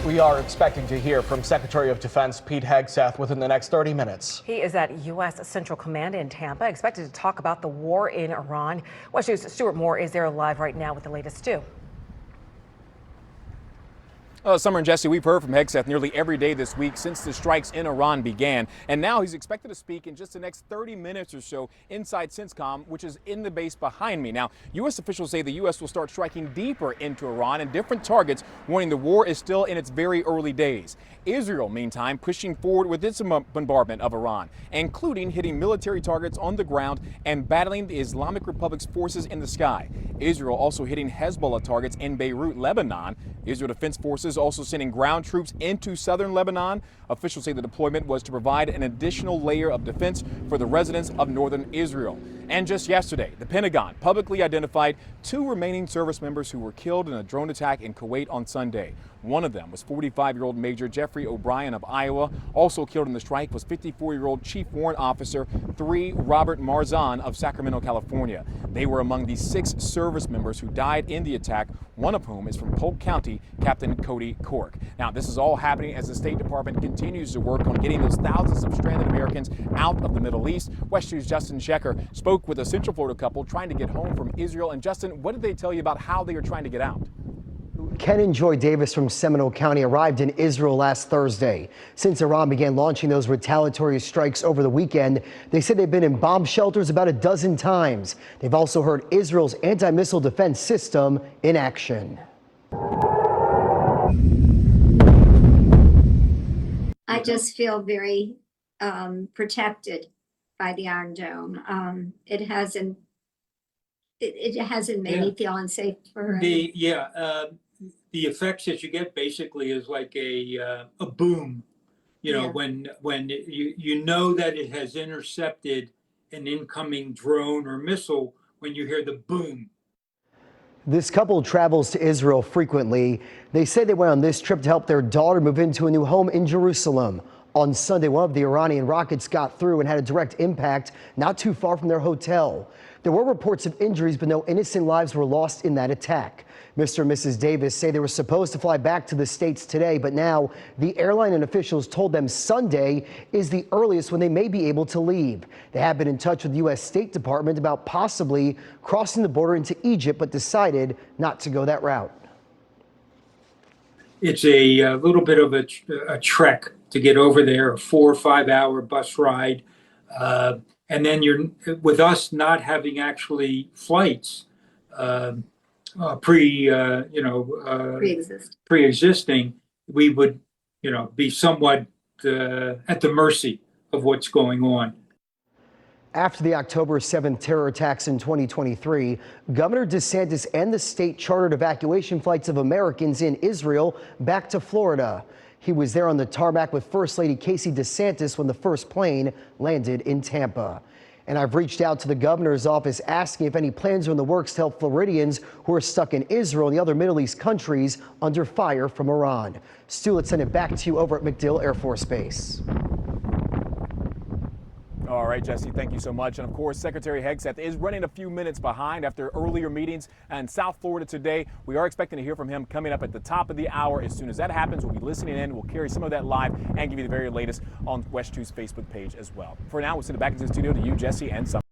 We are expecting to hear from Secretary of Defense Pete Hegseth within the next 30 minutes. He is at U.S. Central Command in Tampa, expected to talk about the war in Iran. West News' Stuart Moore is there live right now with the latest, Stu. Summer and Jesse, we've heard from Hegseth nearly every day this week since the strikes in Iran began, and now he's expected to speak in just the next 30 minutes or so inside CENTCOM, which is in the base behind me. Now, U.S. officials say the U.S. will start striking deeper into Iran and different targets, warning the war is still in its very early days. Israel, meantime, pushing forward with its bombardment of Iran, including hitting military targets on the ground and battling the Islamic Republic's forces in the sky. Israel also hitting Hezbollah targets in Beirut, Lebanon. Israel Defense Forces also sending ground troops into southern Lebanon. Officials say the deployment was to provide an additional layer of defense for the residents of northern Israel. And just yesterday, the Pentagon publicly identified 2 remaining service members who were killed in a drone attack in Kuwait on Sunday. One of them was 45-year-old Major Jeffrey O'Brien of Iowa. Also killed in the strike was 54-year-old Chief Warrant Officer 3 Robert Marzan of Sacramento, California. They were among the 6 service members who died in the attack, one of whom is from Polk County, Captain Cody Cork. Now, this is all happening as the State Department continues to work on getting those thousands of stranded Americans out of the Middle East. West News' Justin Shecker spoke with a Central Florida couple trying to get home from Israel. And Justin, what did they tell you about how they are trying to get out? Ken and Joy Davis from Seminole County arrived in Israel last Thursday. Since Iran began launching those retaliatory strikes over the weekend, they said they've been in bomb shelters about a dozen times. They've also heard Israel's anti-missile defense system in action. I just feel very protected by the Iron Dome. It hasn't made me feel unsafe for the effects that you get basically is like a boom, when you know that it has intercepted an incoming drone or missile when you hear the boom. This couple travels to Israel frequently. They say they went on this trip to help their daughter move into a new home in Jerusalem. On Sunday, one of the Iranian rockets got through and had a direct impact not too far from their hotel. There were reports of injuries, but no innocent lives were lost in that attack. Mr. and Mrs. Davis say they were supposed to fly back to the States today, but now the airline and officials told them Sunday is the earliest when they may be able to leave. They have been in touch with the U.S. State Department about possibly crossing the border into Egypt, but decided not to go that route. It's a little bit of a trek to get over there, a 4 or 5 hour bus ride. And then you're with us not having actually flights pre-existing, we would, be somewhat at the mercy of what's going on. After the October 7th terror attacks in 2023, Governor DeSantis and the state chartered evacuation flights of Americans in Israel back to Florida. He was there on the tarmac with First Lady Casey DeSantis when the first plane landed in Tampa. And I've reached out to the governor's office asking if any plans are in the works to help Floridians who are stuck in Israel and the other Middle East countries under fire from Iran. Stu, let's send it back to you over at MacDill Air Force Base. All right, Jesse, thank you so much. And of course, Secretary Hegseth is running a few minutes behind after earlier meetings in South Florida today. We are expecting to hear from him coming up at the top of the hour. As soon as that happens, we'll be listening in. We'll carry some of that live and give you the very latest on West 2's Facebook page as well. For now, we'll send it back into the studio to you, Jesse, and Summer.